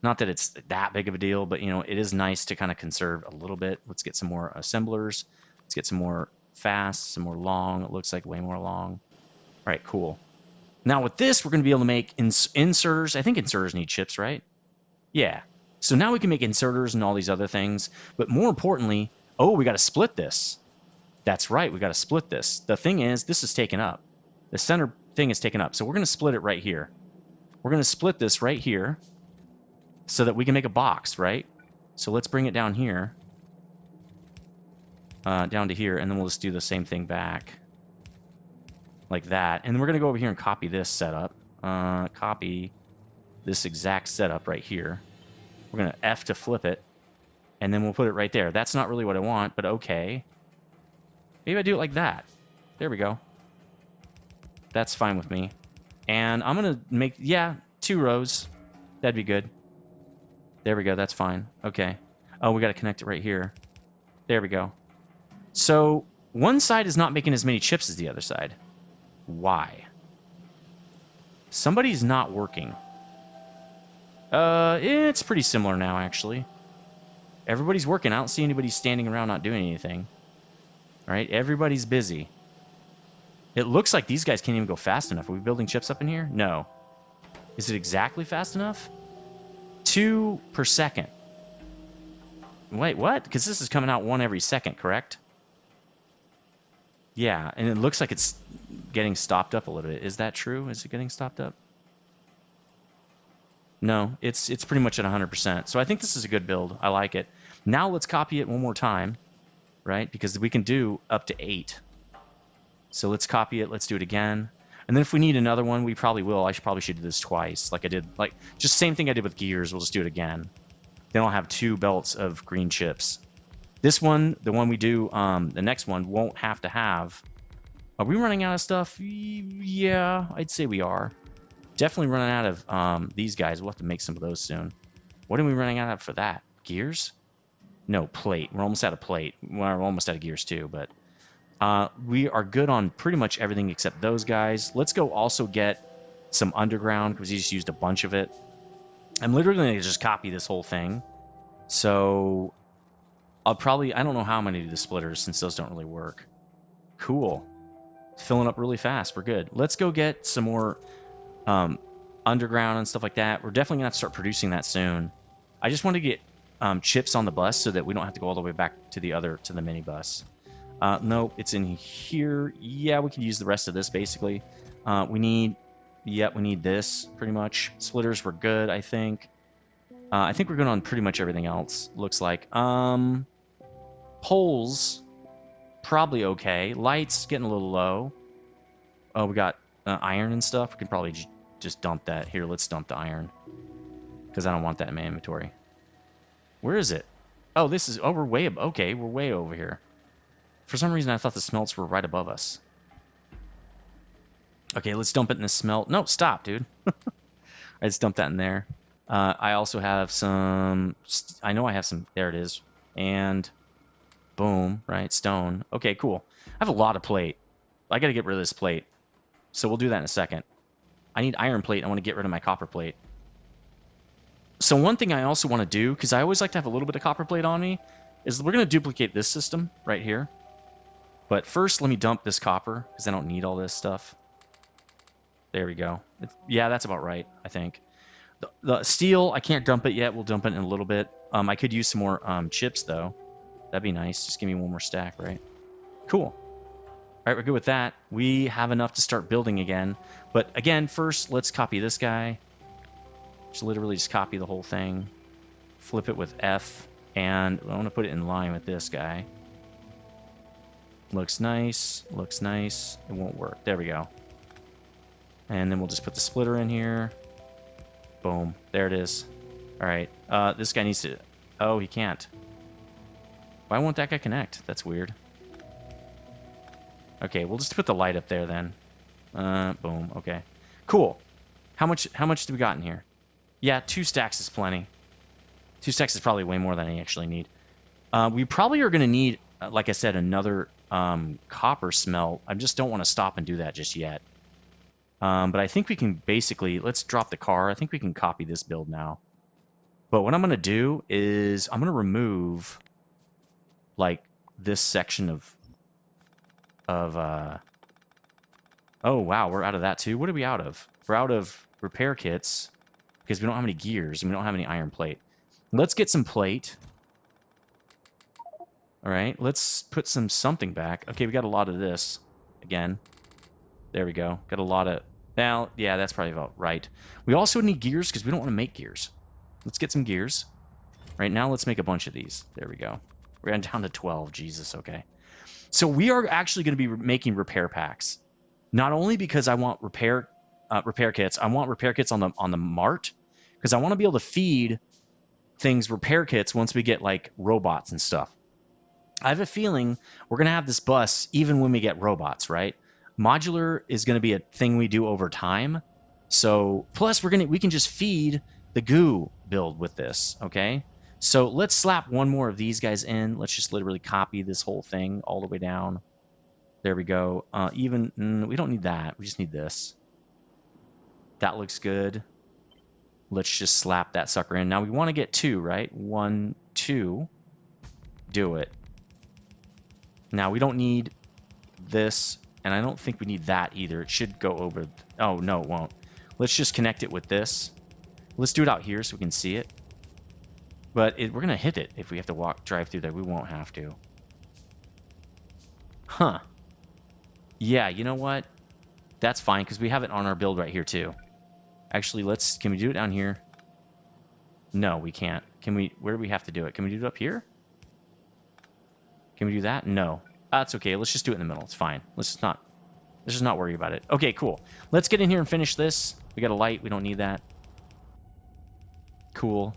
Not that it's that big of a deal, but, you know, it is nice to kind of conserve a little bit. Let's get some more assemblers. Let's get some more fast, some more long. It looks like way more long. All right, cool. Now with this, we're going to be able to make inserters. I think inserters need chips, right? Yeah. So now we can make inserters and all these other things. But more importantly, oh, we got to split this. That's right. We got to split this. The thing is, this is taken up. The center thing is taken up. So we're going to split it right here. We're going to split this right here so that we can make a box, right? So let's bring it down here. Down to here. And then we'll just do the same thing back. Like that. And then we're going to go over here and copy this setup. Copy this exact setup right here. We're going to F to flip it. And then we'll put it right there. That's not really what I want, but okay. Maybe I do it like that. There we go. That's fine with me. And I'm going to make, yeah, 2 rows. That'd be good. There we go. That's fine. Okay. Oh, we got to connect it right here. There we go. So one side is not making as many chips as the other side. Why? Somebody's not working. It's pretty similar now, actually. Everybody's working. I don't see anybody standing around not doing anything. All right, everybody's busy. It looks like these guys can't even go fast enough. Are we building chips up in here? No. Is it exactly fast enough? 2 per second. Wait, what? Because this is coming out 1 every second, correct? Yeah, and it looks like it's getting stopped up a little bit. Is that true? Is it getting stopped up? No, it's pretty much at 100%. So I think this is a good build. I like it. Now let's copy it one more time, right? Because we can do up to 8. So let's copy it. Let's do it again. And then if we need another one, we probably will. I probably should do this twice, like I did. Like just same thing I did with gears. We'll just do it again. Then I'll have 2 belts of green chips. This one, the one we do, the next one, won't have to have... Are we running out of stuff? Yeah, I'd say we are. Definitely running out of these guys. We'll have to make some of those soon. What are we running out of for that? Gears? No, plate. We're almost out of plate. Well, we're almost out of gears too, but... we are good on pretty much everything except those guys. Let's go also get some underground, because he just used a bunch of it. I'm literally going to just copy this whole thing. So... I'll probably... I don't know how I'm going to do the splitters, since those don't really work. Cool. Filling up really fast. We're good. Let's go get some more underground and stuff like that. We're definitely going to have to start producing that soon. I just want to get chips on the bus so that we don't have to go all the way back to the mini bus. No, it's in here. Yeah, we can use the rest of this, basically. We need this, pretty much. Splitters were good, I think. I think we're good on pretty much everything else, looks like. Poles, probably okay. Lights, getting a little low. Oh, we got iron and stuff. We can probably just dump that. Here, let's dump the iron. Because I don't want that in my inventory. Where is it? Oh, this is... Oh, we're way... Okay, we're way over here. For some reason, I thought the smelts were right above us. Okay, let's dump it in the smelt. No, stop, dude. I just dumped that in there. I also have some... I know I have some... There it is. And... Boom, right? Stone. Okay, cool. I have a lot of plate. I got to get rid of this plate. So we'll do that in a second. I need iron plate. I want to get rid of my copper plate. So one thing I also want to do, because I always like to have a little bit of copper plate on me, is we're going to duplicate this system right here. But first, let me dump this copper, because I don't need all this stuff. There we go. Yeah, that's about right, I think. The steel, I can't dump it yet. We'll dump it in a little bit. I could use some more chips, though. That'd be nice. Just give me one more stack, right? Cool. All right, we're good with that. We have enough to start building again. But again, first, let's copy this guy. Just literally just copy the whole thing. Flip it with F. And I want to put it in line with this guy. Looks nice. Looks nice. It won't work. There we go. And then we'll just put the splitter in here. Boom. There it is. All right. This guy needs to... Oh, he can't. Why won't that guy connect? That's weird. Okay, we'll just put the light up there then. Boom. Okay. Cool. How much do we got in here? Yeah, 2 stacks is plenty. 2 stacks is probably way more than I actually need. We probably are going to need, like I said, another copper smelt. I just don't want to stop and do that just yet. But I think we can basically, let's drop the car. I think we can copy this build now. But what I'm going to do is I'm going to remove, like, this section of oh, wow, we're out of that too. What are we out of? We're out of repair kits because we don't have any gears and we don't have any iron plate. Let's get some plate. All right, let's put something back. Okay, we got a lot of this again. There we go. Got a lot of... Now, yeah, that's probably about right. We also need gears because we don't want to make gears. Let's get some gears. Right now, let's make a bunch of these. There we go. We're down to 12. Jesus, okay. So we are actually going to be making repair packs. Not only because I want repair kits, I want repair kits on the mart because I want to be able to feed things repair kits once we get like robots and stuff. I have a feeling we're going to have this bus even when we get robots, right? Modular is going to be a thing we do over time. So plus we can just feed the goo build with this, okay? So let's slap one more of these guys in. Let's just literally copy this whole thing all the way down. There we go. We don't need that. We just need this. That looks good. Let's just slap that sucker in. Now we want to get 2, right? 1, 2. Do it. Now we don't need this, and I don't think we need that either. It should go over. Oh, no, it won't. Let's just connect it with this. Let's do it out here so we can see it. But we're going to hit it if we have to drive through there. We won't have to. Huh. Yeah, you know what? That's fine, because we have it on our build right here, too. Actually, can we do it down here? No, we can't. Where do we have to do it? Can we do it up here? Can we do that? No. That's okay. Let's just do it in the middle. It's fine. Let's just not worry about it. Okay, cool. Let's get in here and finish this. We got a light. We don't need that. Cool.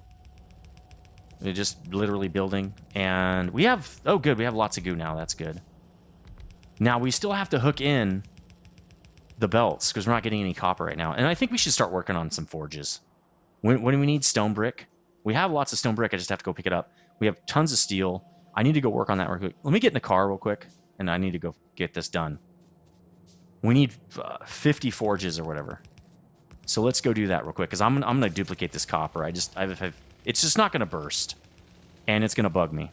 We're just literally building. And we have... Oh, good. We have lots of goo now. That's good. Now, we still have to hook in the belts because we're not getting any copper right now. And I think we should start working on some forges. When do we need stone brick? We have lots of stone brick. I just have to go pick it up. We have tons of steel. I need to go work on that real quick. Let me get in the car real quick, and I need to go get this done. We need 50 forges or whatever. So let's go do that real quick because I'm gonna duplicate this copper. It's just not gonna burst, and it's gonna bug me.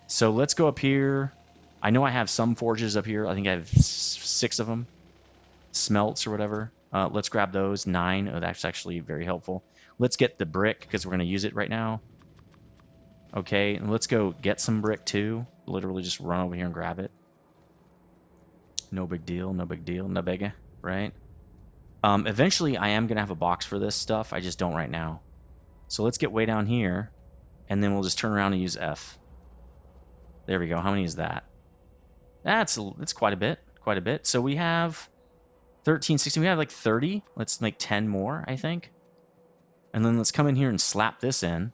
So let's go up here. I know I have some forges up here. I think I have 6 of them. Smelts or whatever. Let's grab those. 9. Oh, that's actually very helpful. Let's get the brick because we're going to use it right now. Okay, and let's go get some brick too. Literally just run over here and grab it. No big deal. No big deal. No biggie, right? Eventually, I am going to have a box for this stuff. I just don't right now. So let's get way down here, and then we'll just turn around and use F. There we go. How many is that? That's quite a bit. Quite a bit. So we have 13, 16. We have like 30. Let's make 10 more, I think. And then let's come in here and slap this in.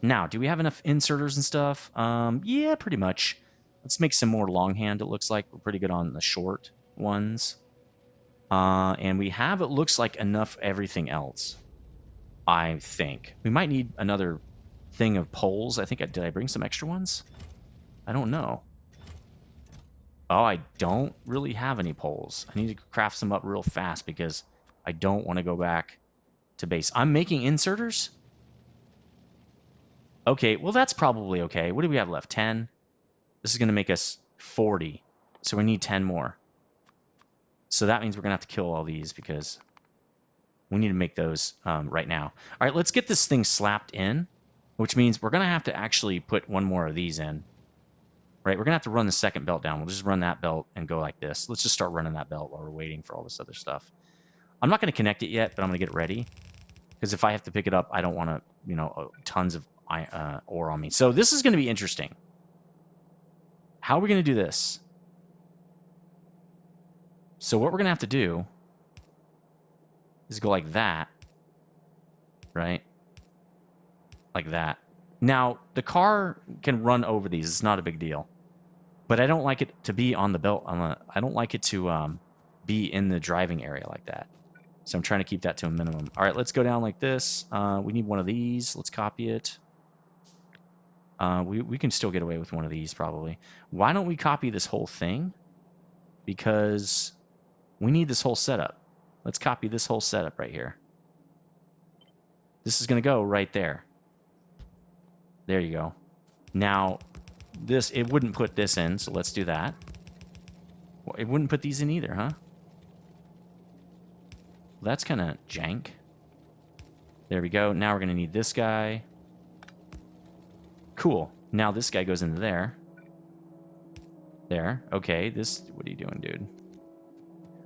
Now, do we have enough inserters and stuff? Yeah, pretty much. Let's make some more longhand, it looks like. We're pretty good on the short ones. And we have, it looks like, enough everything else, I think. We might need another thing of poles. I think, did I bring some extra ones? I don't know. Oh, I don't really have any poles. I need to craft some up real fast because I don't want to go back to base. I'm making inserters? Okay, well, that's probably okay. What do we have left? 10? This is going to make us 40. So we need 10 more. So that means we're going to have to kill all these because we need to make those right now. All right, let's get this thing slapped in, which means we're going to have to actually put one more of these in. Right, we're going to have to run the second belt down. We'll just run that belt and go like this. Let's just start running that belt while we're waiting for all this other stuff. I'm not going to connect it yet, but I'm going to get it ready. Because if I have to pick it up, I don't want to, you know, tons of ore on me. So this is going to be interesting. How are we going to do this? So what we're going to have to do is go like that. Right? Like that. Now, the car can run over these. It's not a big deal. But I don't like it to be on the belt. I don't like it to be in the driving area like that. So I'm trying to keep that to a minimum. All right, let's go down like this. We need one of these. Let's copy it. We can still get away with one of these probably. Why don't we copy this whole thing? Because we need this whole setup. Let's copy this whole setup right here. This is going to go right there. There you go. Now, this, it wouldn't put this in, so let's do that. Well, it wouldn't put these in either, huh? Well, that's kind of jank. There we go. Now we're going to need this guy. Cool. Now this guy goes into there. There. Okay, this... What are you doing, dude?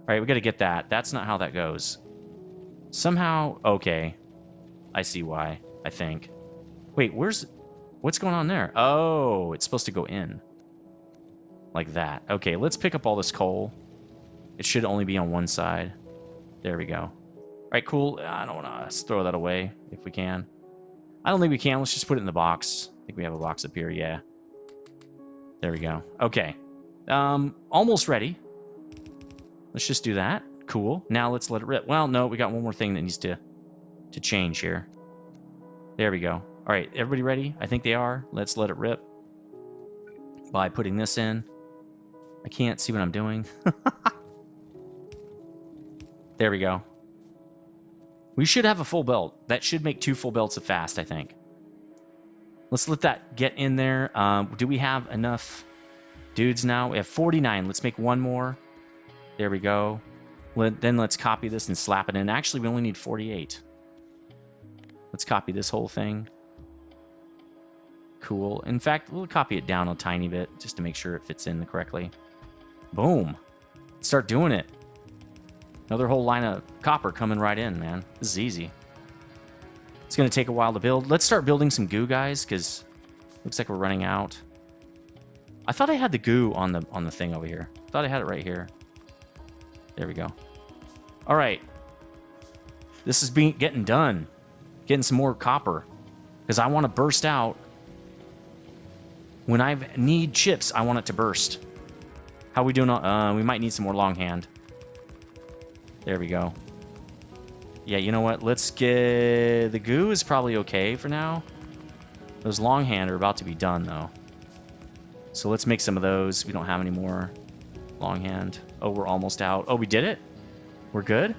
Alright, we got to get that. That's not how that goes. Somehow... Okay. I see why, I think. Wait, where's... What's going on there? Oh, it's supposed to go in. Like that. Okay, let's pick up all this coal. It should only be on one side. There we go. Alright, cool. I don't want to throw that away if we can. I don't think we can. Let's just put it in the box. I think we have a box up here. Yeah. There we go. Okay. Almost ready. Let's just do that. Cool. Now let's let it rip. Well, no, we got one more thing that needs to change here. There we go. All right, everybody ready? I think they are. Let's let it rip by putting this in. I can't see what I'm doing. There we go. We should have a full belt. That should make 2 full belts of fast, I think. Let's let that get in there. Do we have enough dudes now? We have 49. Let's make one more. There we go. Then let's copy this and slap it in. Actually, we only need 48. Let's copy this whole thing. Cool. In fact, we'll copy it down a tiny bit just to make sure it fits in correctly. Boom. Start doing it. Another whole line of copper coming right in, man. This is easy. It's going to take a while to build. Let's start building some goo, guys, because looks like we're running out. I thought I had the goo on the thing over here. I thought I had it right here. There we go. All right. This is getting done. Getting some more copper. Because I want to burst out. When I need chips, I want it to burst. How we doing? We might need some more longhand. There we go. Yeah, you know what? Let's get... The goo is probably okay for now. Those longhand are about to be done, though. So let's make some of those. We don't have any more longhand. Oh, we're almost out. Oh, we did it? We're good? Is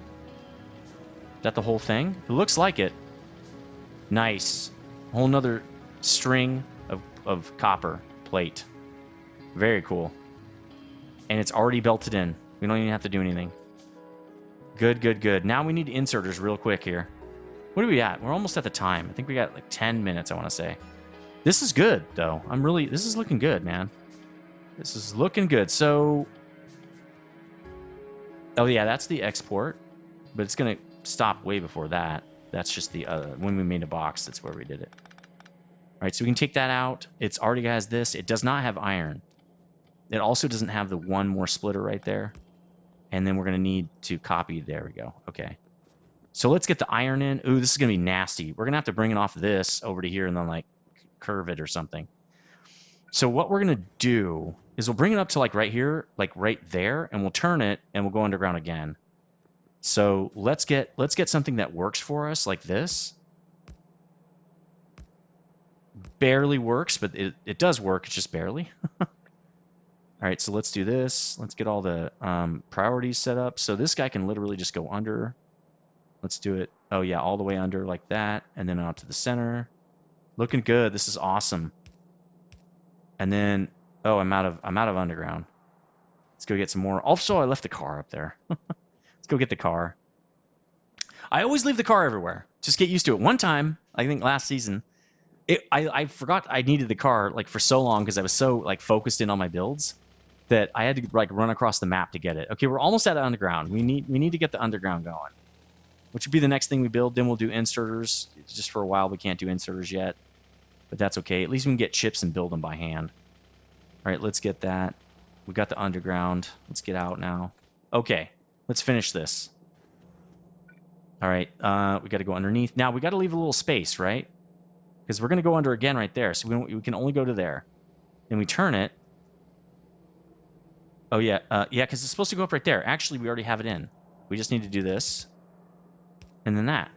that the whole thing? It looks like it. Nice. A whole nother string of copper plate. Very cool. And it's already belted in. We don't even have to do anything. Good, good, good. Now we need inserters real quick here. What are we at? We're almost at the time. I think we got like 10 minutes, I want to say. This is good, though. This is looking good, man. This is looking good. So... Oh, yeah, that's the export. But it's going to stop way before that. That's just the... when we made a box, that's where we did it. All right, so we can take that out. It's already has this. It does not have iron. It also doesn't have the one more splitter right there. And then we're going to need to copy. There we go. Okay. So let's get the iron in. Ooh, this is going to be nasty. We're going to have to bring it off this over to here and then, like, curve it or something. So what we're going to do is we'll bring it up to, like, right here, like, right there, and we'll turn it, and we'll go underground again. So let's get something that works for us, like this. Barely works, but it does work. It's just barely. All right, so let's do this. Let's get all the priorities set up. So this guy can literally just go under. Let's do it. Oh, yeah, all the way under like that, and then out to the center. Looking good. This is awesome. And then, oh, I'm out of underground. Let's go get some more. Also, I left the car up there. Let's go get the car. I always leave the car everywhere. Just get used to it. One time, I think last season, I forgot I needed the car like for so long because I was so like focused in on my builds that I had to like run across the map to get it. Okay, we're almost at underground. We need to get the underground going, which would be the next thing we build. Then we'll do inserters. Just for a while, we can't do inserters yet, but that's okay. At least we can get chips and build them by hand. All right, let's get that. We got the underground. Let's get out now. Okay, let's finish this. All right, we got to go underneath. Now we got to leave a little space, right? Because we're going to go under again right there. So we can only go to there. Then we turn it. Oh, yeah. Yeah, because it's supposed to go up right there. Actually, we already have it in. We just need to do this. and then that.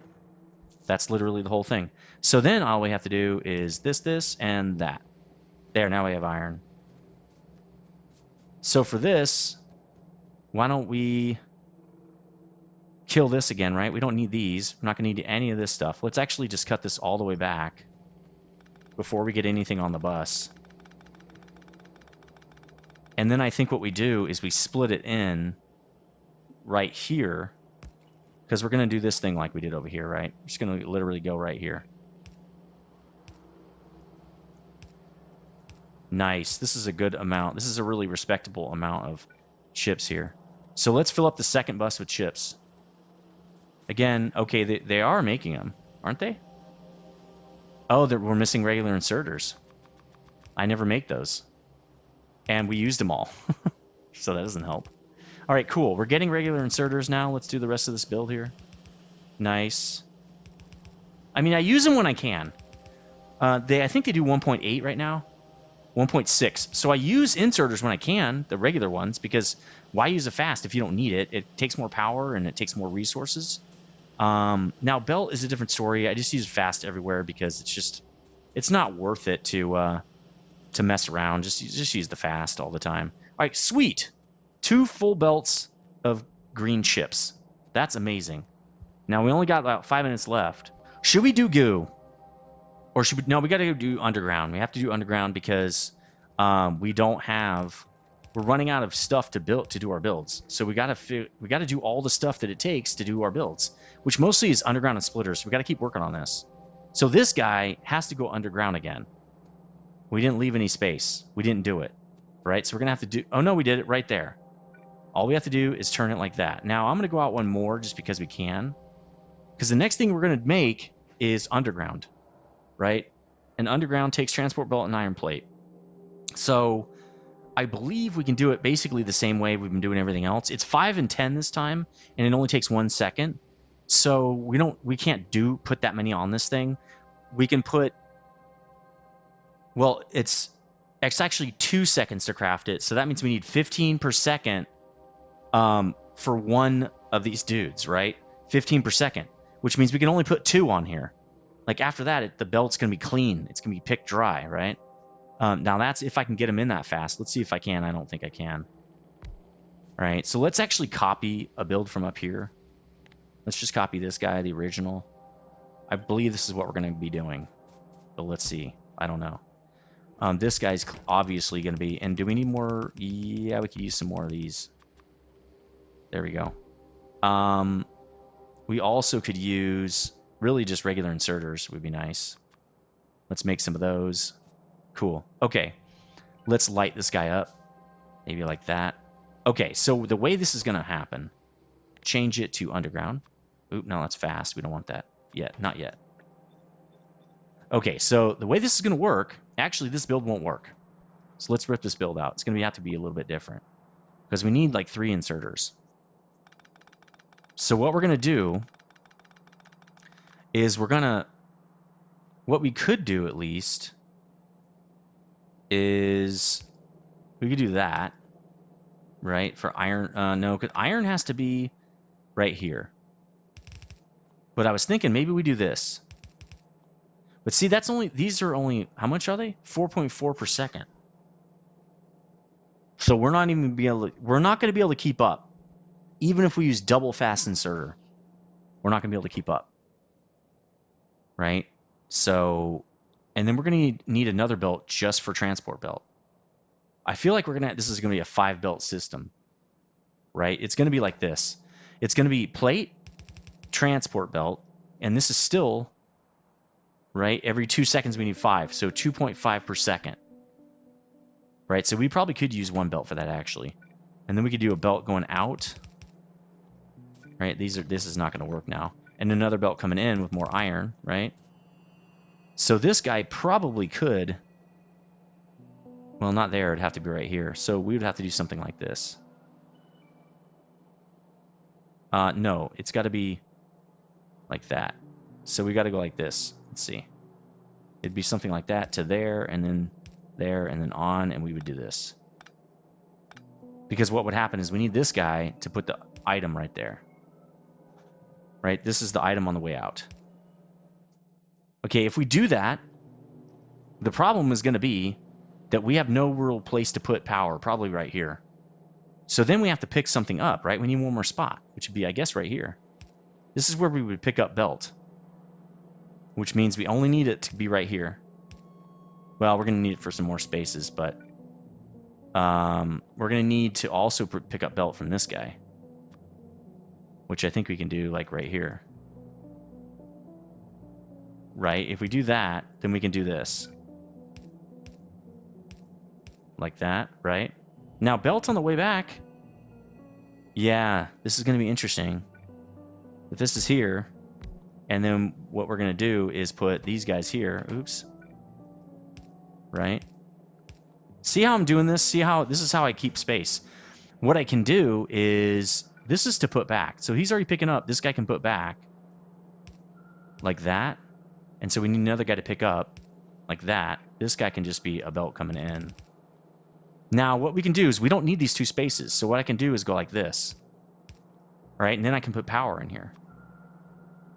That's literally the whole thing. So then all we have to do is this, and that. There, now we have iron. So for this, why don't we kill this again, right? We don't need these. We're not going to need any of this stuff. Let's actually just cut this all the way back before we get anything on the bus. And then I think what we do is we split it in right here, because we're going to do this thing like we did over here, right? We're just going to literally go right here. Nice. This is a good amount. This is a really respectable amount of chips here. So let's fill up the second bus with chips. Again, okay, they are making them, aren't they? Oh, we're missing regular inserters. I never make those. And we used them all. So that doesn't help. All right, cool. We're getting regular inserters now. Let's do the rest of this build here. Nice. I mean, I use them when I can. I think they do 1.8 right now. 1.6. So I use inserters when I can, the regular ones, because why use a fast if you don't need it? It takes more power and it takes more resources. Now, belt is a different story. I just use fast everywhere because it's not worth it to mess around. Just use the fast all the time. All right, sweet. 2 full belts of green chips. That's amazing. Now, we only got about 5 minutes left. Should we do goo? Or should we... No, we got to do underground. We have to do underground because we don't have... We're running out of stuff to do our builds. So we got to do all the stuff that it takes to do our builds, which mostly is underground and splitters. So we got to keep working on this. So this guy has to go underground again. We didn't leave any space. We didn't do it, right? So we're going to have to do... Oh, no, we did it right there. All we have to do is turn it like that. Now, I'm going to go out one more just because we can. Because the next thing we're going to make is underground, right? And underground takes transport belt and iron plate. So I believe we can do it basically the same way we've been doing everything else. It's 5 and 10 this time, and it only takes 1 second. So we can't put that many on this thing. We can put... Well, it's actually 2 seconds to craft it. So that means we need 15 per second for one of these dudes, right? 15 per second, which means we can only put 2 on here. Like after that, the belt's going to be clean. It's going to be picked dry, right? Now that's if I can get them in that fast. Let's see if I can. I don't think I can. All right, so let's actually copy a build from up here. Let's just copy this guy, the original. I believe this is what we're going to be doing. But let's see. I don't know. This guy's obviously going to be... And do we need more? Yeah, we could use some more of these. There we go. We also could use really just regular inserters would be nice. Let's make some of those. Cool. Okay. Let's light this guy up. Maybe like that. Okay, so the way this is going to happen, change it to underground. Oop, no, that's fast. We don't want that yet. Not yet. Okay, so the way this is going to work, actually, this build won't work. So let's rip this build out. It's going to have to be a little bit different because we need like 3 inserters. So what we're going to do is what we could do at least is we could do that, right? For iron, no, because iron has to be right here. But I was thinking maybe we do this. But see, these are only, how much are they? 4.4 per second. So we're not going to be able to keep up. Even if we use double fast inserter, we're not going to be able to keep up. Right? So, and then we're going to need another belt just for transport belt. I feel like this is going to be a 5-belt system. Right? It's going to be like this. It's going to be plate, transport belt, and this is still, right? Every 2 seconds we need 5, so 2.5 per second. Right? So we probably could use 1 belt for that actually. And then we could do a belt going out. Right? This is not going to work now. And another belt coming in with more iron, right? So this guy probably could... Well, not there. It'd have to be right here. So we would have to do something like this. No, it's got to be like that. So we got to go like this. Let's see. It'd be something like that to there, and then on, and we would do this. Because what would happen is we need this guy to put the item right there. right? This is the item on the way out. Okay, if we do that, the problem is going to be that we have no real place to put power, probably right here. So then we have to pick something up, right? We need one more spot, which would be, I guess, right here. This is where we would pick up belt, which means we only need it to be right here. Well, we're going to need it for some more spaces, but we're going to need to also pick up belt from this guy, which I think we can do like right here. Right? If we do that, then we can do this. Like that, right? Now, belt's on the way back. Yeah, this is going to be interesting. If this is here, and then what we're going to do is put these guys here. Oops. Right? See how I'm doing this? See how this is how I keep space. What I can do is this is to put back. So he's already picking up. This guy can put back like that. And so we need another guy to pick up like that. This guy can just be a belt coming in. Now, what we can do is we don't need these two spaces. So what I can do is go like this. Right? And then I can put power in here.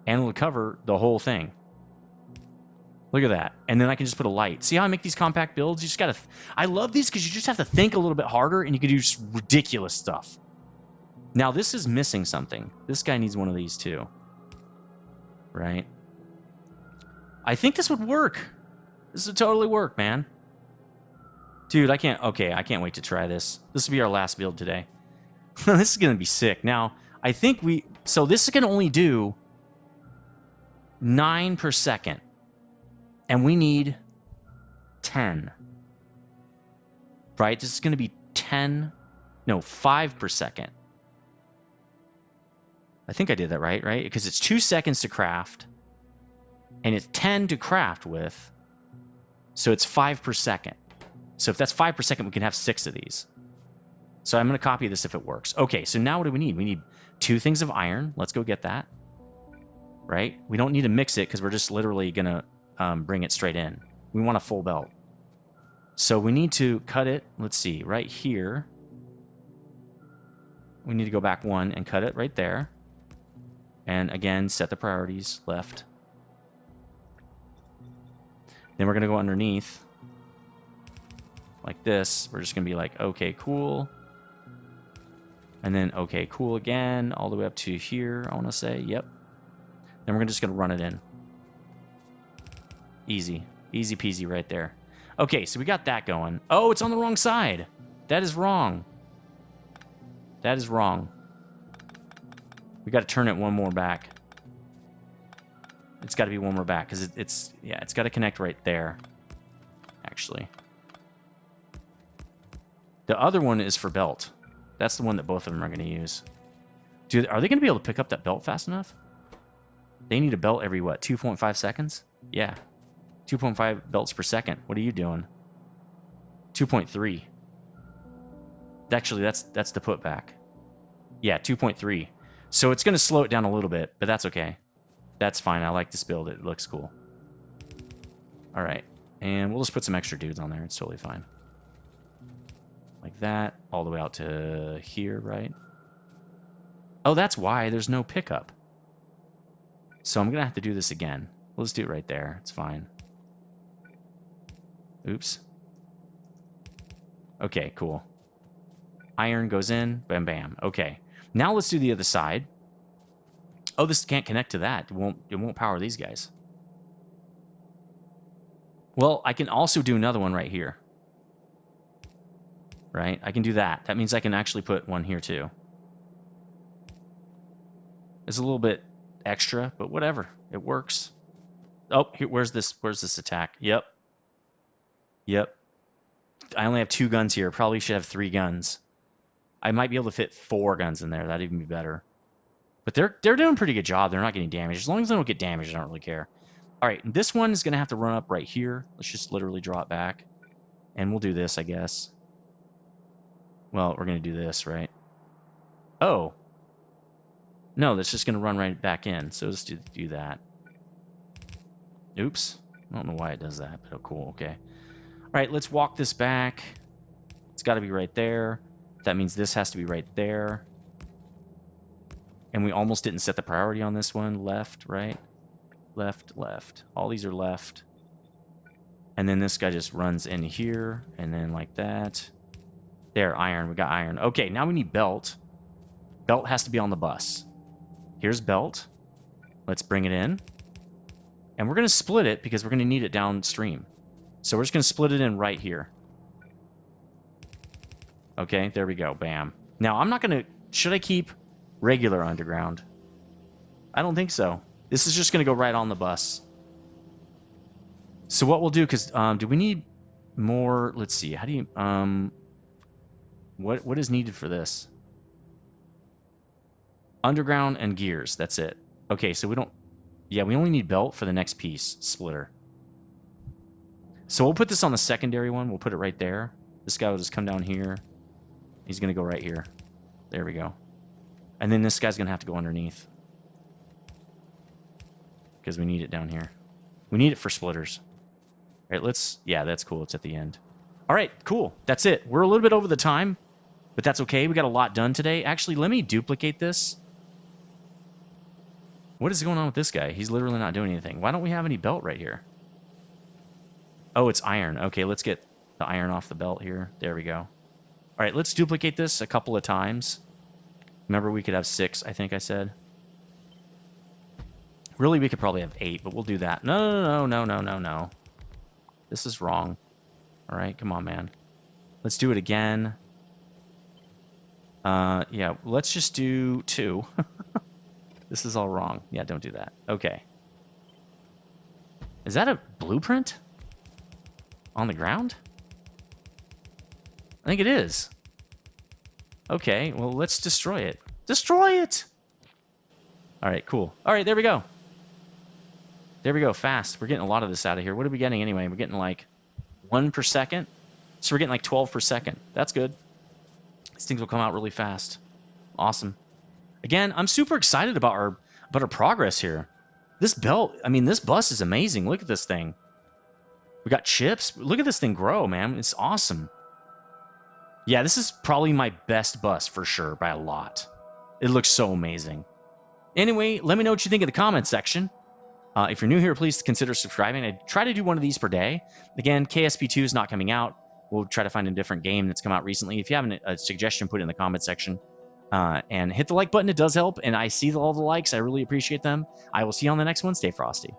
And it'll cover the whole thing. Look at that. And then I can just put a light. See how I make these compact builds? You just got to... I love these because you just have to think a little bit harder and you can do just ridiculous stuff. Now, this is missing something. This guy needs one of these too. Right? I think this would work. This would totally work, man. Dude, I can't... Okay, I can't wait to try this. This will be our last build today. This is going to be sick. Now, I think we... So this is going to only do 9 per second. And we need 10. Right? This is going to be 10... No, 5 per second. I think I did that right? Because it's 2 seconds to craft. And it's 10 to craft with. So it's 5 per second. So if that's 5 per second, we can have 6 of these. So I'm going to copy this if it works. Okay, so now what do we need? We need 2 things of iron. Let's go get that. Right? We don't need to mix it because we're just literally going to bring it straight in. We want a full belt. So we need to cut it. Let's see. Right here. We need to go back 1 and cut it right there. And again, set the priorities left. Then we're going to go underneath. Like this. We're just going to be like, okay, cool. And then, okay, cool again. All the way up to here, I want to say. Yep. Then we're just going to run it in. Easy. Easy peasy right there. Okay, so we got that going. Oh, it's on the wrong side. That is wrong. That is wrong. We got to turn it one more back. It's got to be one more back because it's got to connect right there. Actually. The other one is for belt. That's the one that both of them are going to use. Dude, are they going to be able to pick up that belt fast enough? They need a belt every, what, 2.5 seconds? Yeah. 2.5 belts per second. What are you doing? 2.3. Actually, that's the putback. Yeah, 2.3. So it's going to slow it down a little bit, but that's okay. That's fine. I like this build. It looks cool. All right. And we'll just put some extra dudes on there. It's totally fine. Like that. All the way out to here, right? Oh, that's why there's no pickup. So I'm going to have to do this again. We'll just do it right there. It's fine. Oops. Okay, cool. Iron goes in. Bam, bam. Okay. Now let's do the other side. Oh, this can't connect to that. It won't power these guys. Well, I can also do another one right here. Right? I can do that. That means I can actually put one here too. It's a little bit extra, but whatever. It works. Oh, here, where's this attack? Yep. Yep. I only have 2 guns here. Probably should have 3 guns. I might be able to fit 4 guns in there. That'd even be better. But they're doing a pretty good job. They're not getting damaged. As long as they don't get damaged, I don't really care. All right, this one is going to have to run up right here. Let's just literally draw it back. And we'll do this, I guess. Well, we're going to do this, right? Oh. No, that's just going to run right back in. So let's do that. Oops. I don't know why it does that, but oh, cool. Okay. All right, let's walk this back. It's got to be right there. That means this has to be right there. And we almost didn't set the priority on this one. Left, right, left, left. All these are left. And then this guy just runs in here, and then like that. There, iron. We got iron. Okay, now we need belt. Belt has to be on the bus. Here's belt. Let's bring it in. And we're going to split it because we're going to need it downstream. So we're just going to split it in right here. Okay, there we go. Bam. Now, I'm not going to... Should I keep regular underground? I don't think so. This is just going to go right on the bus. So what we'll do, because do we need more... Let's see. How do you... What is needed for this? Underground and gears. That's it. Okay, so we don't... Yeah, we only need belt for the next piece. Splitter. So we'll put this on the secondary one. We'll put it right there. This guy will just come down here. He's going to go right here. There we go. And then this guy's going to have to go underneath. Because we need it down here. We need it for splitters. All right, let's... Yeah, that's cool. It's at the end. All right, cool. That's it. We're a little bit over the time, but that's okay. We got a lot done today. Actually, let me duplicate this. What is going on with this guy? He's literally not doing anything. Why don't we have any belt right here? Oh, it's iron. Okay, let's get the iron off the belt here. There we go. All right, let's duplicate this a couple of times. Remember, we could have 6, I think I said. Really, we could probably have 8, but we'll do that. No. This is wrong. All right, come on, man. Let's do it again. Yeah, let's just do 2. This is all wrong. Yeah, don't do that. Okay. Is that a blueprint? On the ground? I think it is. Okay, well, let's destroy it. Destroy it! All right, cool. All right, there we go. There we go, fast. We're getting a lot of this out of here. What are we getting anyway? We're getting like 1 per second. So we're getting like 12 per second. That's good. These things will come out really fast. Awesome. Again, I'm super excited about our progress here. This belt, I mean, this bus is amazing. Look at this thing. We got chips. Look at this thing grow, man. It's awesome. Yeah, this is probably my best bus for sure, by a lot. It looks so amazing. Anyway, let me know what you think in the comments section. If you're new here, please consider subscribing. I try to do one of these per day. Again, KSP2 is not coming out. We'll try to find a different game that's come out recently. If you have a suggestion, put it in the comment section. And hit the like button. It does help. And I see all the likes. I really appreciate them. I will see you on the next one. Stay frosty.